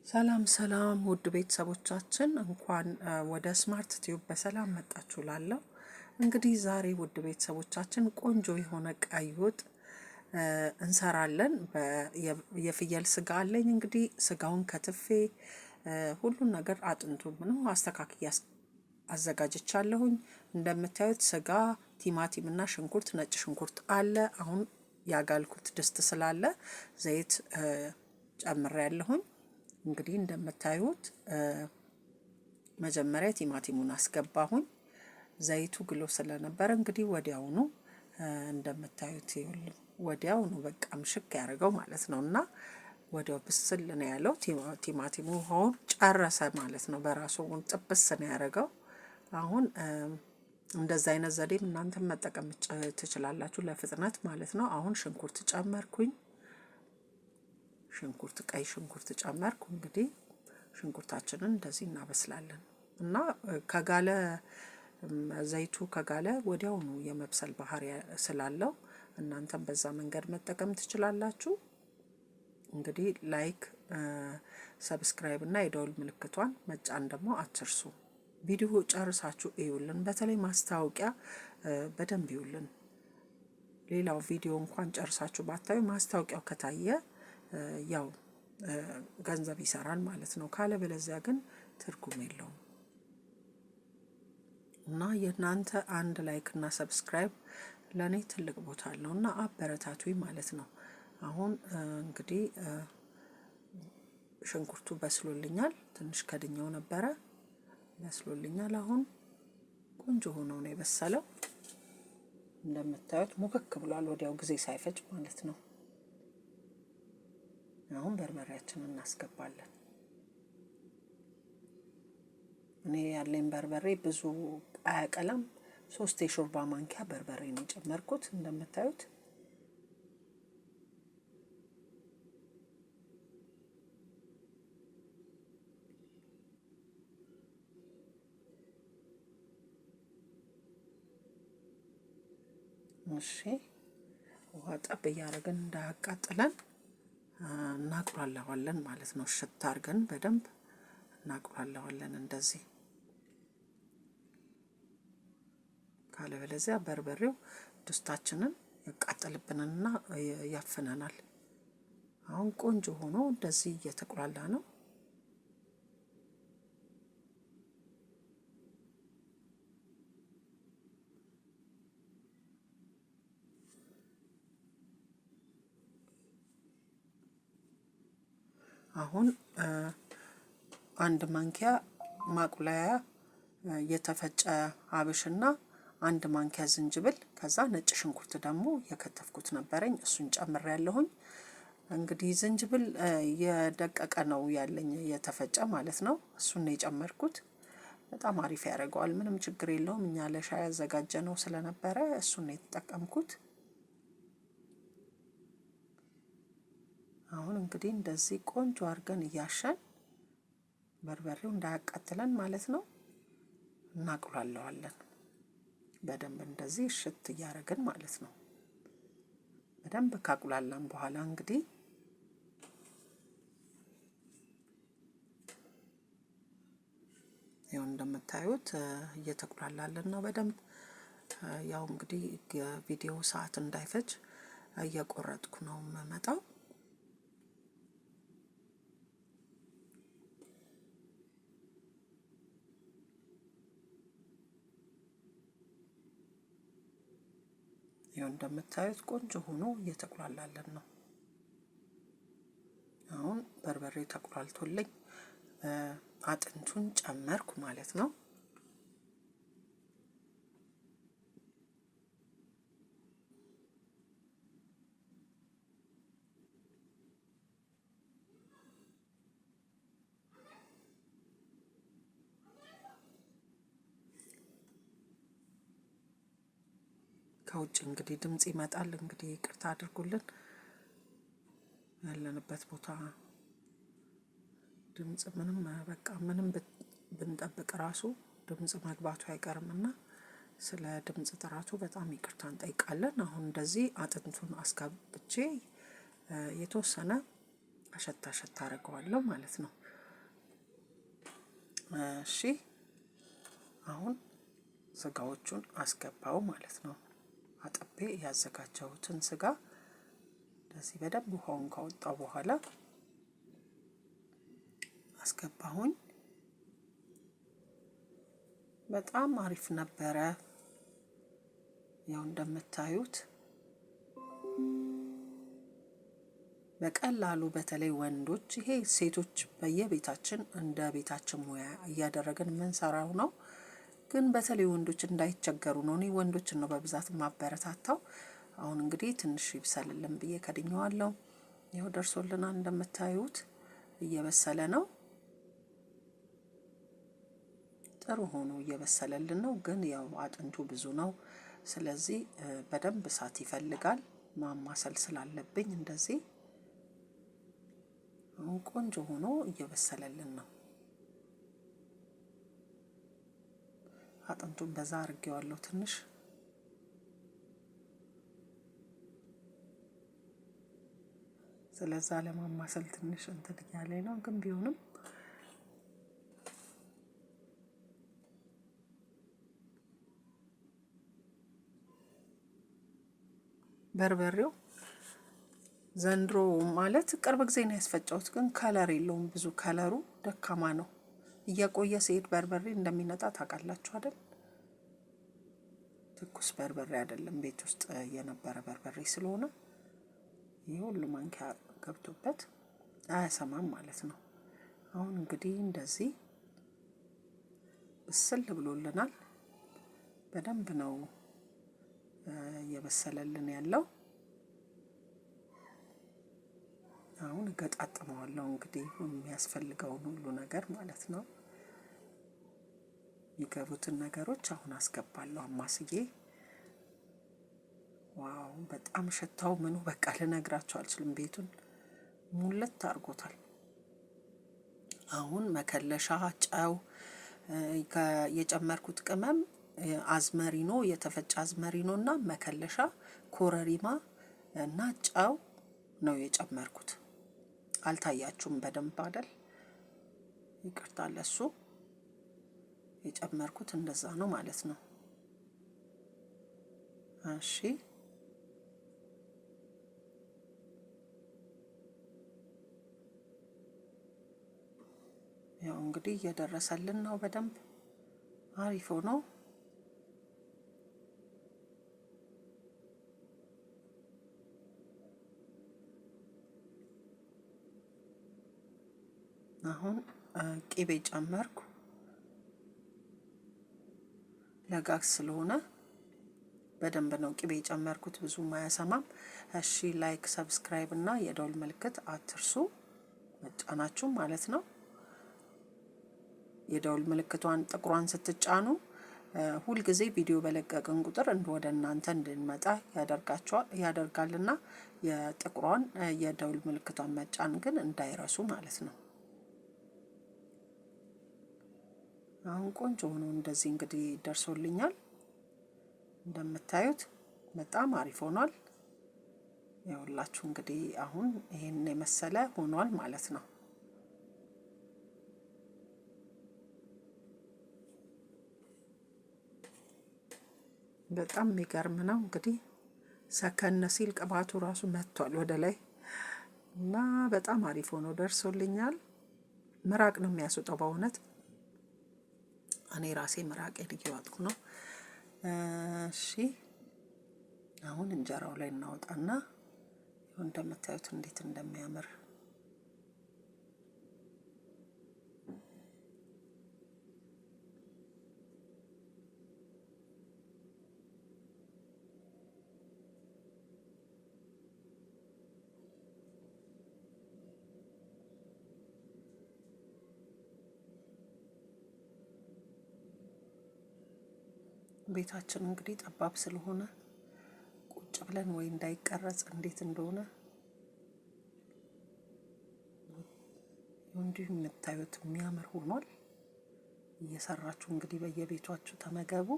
ሰላም ሰላም ውድ ቤተሰቦቻችን እንኳን ወደ ስማርት ቲዩብ በሰላም መጣችሁ ላለው እንግዲህ ዛሬ ውድ ቤተሰቦቻችን ቆንጆ የሆነ ቀይ ወጥ እንሰራለን። የፍየል ስጋ አለኝ። እንግዲህ ስጋውን ከትፌ ሁሉን ነገር አጥንቱ ምንም አስተካክዬ አዘጋጅቻለሁኝ። እንደምታዩት ስጋ፣ ቲማቲም እና ሽንኩርት፣ ነጭ ሽንኩርት አለ። አሁን ያጋልኩት ድስት ስላለ ዘይት ጨምሬያለሁኝ። እንግዲህ እንደምታዩት መጀመሪያ ቲማቲሙን አስገባሁኝ። ዘይቱ ግሎ ስለነበረ እንግዲህ ወዲያውኑ እንደምታዩት ወዲያውኑ በቃ ምሽክ ያደርገው ማለት ነው እና ወዲያው ብስል ነው ያለው። ቲማቲሙ ውሃውን ጨረሰ ማለት ነው። በራሱ ጥብስ ነው ያደረገው። አሁን እንደዛ አይነት ዘዴም እናንተም መጠቀም ትችላላችሁ ለፍጥነት ማለት ነው። አሁን ሽንኩርት ጨመርኩኝ። ቀይ ሽንኩርት ጨመርኩ። እንግዲህ ሽንኩርታችንን እንደዚህ እናበስላለን እና ከጋለ ዘይቱ ከጋለ ወዲያውኑ የመብሰል ባህሪ ስላለው እናንተም በዛ መንገድ መጠቀም ትችላላችሁ። እንግዲህ ላይክ፣ ሰብስክራይብ እና የደውል ምልክቷን መጫን ደግሞ አትርሱ። ቪዲዮ ጨርሳችሁ እዩልን። በተለይ ማስታወቂያ በደንብ ይዩልን። ሌላው ቪዲዮ እንኳን ጨርሳችሁ ባታዩ ማስታወቂያው ከታየ ያው ገንዘብ ይሰራል ማለት ነው። ካለበለዚያ ግን ትርጉም የለውም እና የእናንተ አንድ ላይክ እና ሰብስክራይብ ለኔ ትልቅ ቦታ አለው እና አበረታቱኝ ማለት ነው። አሁን እንግዲህ ሽንኩርቱ በስሎልኛል። ትንሽ ከድኛው ነበረ፣ በስሎልኛል። አሁን ቆንጆ ሆኖ ነው የበሰለው። እንደምታዩት ሙክክ ብሏል፣ ወዲያው ጊዜ ሳይፈጅ ማለት ነው። አሁን በርበሬያችንን እናስገባለን። እኔ ያለኝ በርበሬ ብዙ አያቀላም። 3 የሾርባ ማንኪያ በርበሬ ነው የጨመርኩት። እንደምታዩት እሺ፣ ውሃ ጠብ እያደረግን እንዳያቃጥለን እናቁላለዋለን ማለት ነው። ሽታ አድርገን በደንብ እናቁላለዋለን እንደዚህ። ካለበለዚያ በርበሬው ድስታችንን ያቃጥልብንና ያፍነናል። አሁን ቆንጆ ሆኖ እንደዚህ እየተቁላላ ነው። አሁን 1 ማንኪያ ማቁላያ የተፈጨ አብሽና 1 ማንኪያ ዝንጅብል፣ ከዛ ነጭ ሽንኩርት ደግሞ የከተፍኩት ነበረኝ እሱን ጨምሬያለሁኝ። እንግዲህ ዝንጅብል የደቀቀ ነው ያለኝ የተፈጨ ማለት ነው። እሱን ነው የጨመርኩት። በጣም አሪፍ ያደርገዋል። ምንም ችግር የለውም። እኛ ለሻይ ያዘጋጀነው ስለነበረ እሱን ነው የተጠቀምኩት። አሁን እንግዲህ እንደዚህ ቆንጆ አድርገን እያሸን በርበሬው እንዳያቃጥለን ማለት ነው እናቁላለዋለን። በደንብ እንደዚህ እሽት እያደረግን ማለት ነው። በደንብ ካቁላላን በኋላ እንግዲህ ያው እንደምታዩት እየተቁላላልን ነው በደንብ። ያው እንግዲህ የቪዲዮ ሰዓት እንዳይፈጅ እየቆረጥኩ ነው የምመጣው። ይኸው እንደምታዩት ቆንጆ ሆኖ እየተቁላላለን ነው። አሁን በርበሬ ተቁላልቶልኝ አጥንቱን ጨመርኩ ማለት ነው። ከውጭ እንግዲህ ድምጽ ይመጣል። እንግዲህ ይቅርታ አድርጉልን። ያለንበት ቦታ ድምጽ ምንም በቃ ምንም ብንጠብቅ ራሱ ድምጽ መግባቱ አይቀርምና ስለ ድምጽ ጥራቱ በጣም ይቅርታ እንጠይቃለን። አሁን እንደዚህ አጥንቱን አስገብቼ የተወሰነ አሸታ አደርገዋለሁ ማለት ነው። እሺ አሁን ስጋዎቹን አስገባው ማለት ነው። አጥቤ ያዘጋጀሁትን ስጋ እንደዚህ በደንብ ውሃውን ካወጣው በኋላ አስገባሁኝ። በጣም አሪፍ ነበረ። ያው እንደምታዩት በቀላሉ በተለይ ወንዶች ይሄ ሴቶች በየቤታችን እንደ ቤታችን ሙያ እያደረግን የምንሰራው ነው። ግን በተለይ ወንዶች እንዳይቸገሩ ነው። እኔ ወንዶችን ነው በብዛት ማበረታታው። አሁን እንግዲህ ትንሽ ይብሰልልን ብዬ ከድኜዋለሁ። ይኸው ደርሶልናል። እንደምታዩት እየበሰለ ነው። ጥሩ ሆኖ እየበሰለልን ነው። ግን ያው አጥንቱ ብዙ ነው። ስለዚህ በደንብ እሳት ይፈልጋል። ማማሰል ስላለብኝ እንደዚህ አሁን ቆንጆ ሆኖ እየበሰለልን ነው። አጥንቱን በዛ አድርጌዋለሁ ትንሽ። ስለዛ ለማማሰል ትንሽ እንትን እያለኝ ነው። ግን ቢሆንም በርበሬው ዘንድሮ ማለት ቅርብ ጊዜ ነው ያስፈጨሁት። ግን ከለር የለውም፣ ብዙ ከለሩ ደካማ ነው። እየቆየ ሲሄድ በርበሬ እንደሚነጣ ታውቃላችሁ አይደል? ትኩስ በርበሬ አይደለም፣ ቤት ውስጥ የነበረ በርበሬ ስለሆነ ይሄ ሁሉ ማንኪያ ገብቶበት አያሰማም ማለት ነው። አሁን እንግዲህ እንደዚህ ብስል ብሎልናል። በደንብ ነው እየበሰለልን ያለው። አሁን እገጣጥመዋለሁ እንግዲህ የሚያስፈልገውን ሁሉ ነገር ማለት ነው። የሚገቡትን ነገሮች አሁን አስገባለሁ አማስዬ። ዋው በጣም ሽታው ምኑ በቃ ልነግራችሁ አልችልም። ቤቱን ሙለት አድርጎታል። አሁን መከለሻ፣ ጨው፣ የጨመርኩት ቅመም አዝመሪኖ፣ የተፈጨ አዝመሪኖ እና መከለሻ፣ ኮረሪማ እና ጨው ነው የጨመርኩት። አልታያችሁም በደንብ አይደል? ይቅርታ ለሱ። የጨመርኩት እንደዛ ነው ማለት ነው። እሺ ያው እንግዲህ እየደረሰልን ነው። በደንብ አሪፍ ሆኖ አሁን ቅቤ ጨመርኩ። ለጋግ ስለሆነ በደንብ ነው ቅቤ ጨመርኩት፣ ብዙም አያሰማም። እሺ ላይክ፣ ሰብስክራይብ እና የደውል ምልክት አትርሱ መጫናችሁ ማለት ነው። የደውል ምልክቷን ጥቁሯን ስትጫኑ ሁልጊዜ ቪዲዮ በለቀቅን ቁጥር ወደ እናንተ እንድንመጣ ያደርጋልና የጥቁሯን የደውል ምልክቷን መጫን ግን እንዳይረሱ ማለት ነው። አሁን ቆንጆ ሆኖ እንደዚህ እንግዲህ ደርሶልኛል። እንደምታዩት በጣም አሪፍ ሆኗል። ያውላችሁ እንግዲህ አሁን ይሄን የመሰለ ሆኗል ማለት ነው። በጣም የሚገርም ነው። እንግዲህ ሰከነ ሲል ቅባቱ ራሱ መጥቷል ወደ ላይ እና በጣም አሪፍ ሆኖ ደርሶልኛል። ምራቅ ነው የሚያስወጣው በእውነት። እኔ ራሴ ምራቄን እየዋጥኩ ነው። እሺ አሁን እንጀራው ላይ እናወጣና እንደምታዩት እንዴት እንደሚያምር ቤታችን እንግዲህ ጠባብ ስለሆነ ቁጭ ብለን ወይ እንዳይቀረጽ እንዴት እንደሆነ እንዲሁ የምታዩት የሚያምር ሆኗል። እየሰራችሁ እንግዲህ በየቤታችሁ ተመገቡ።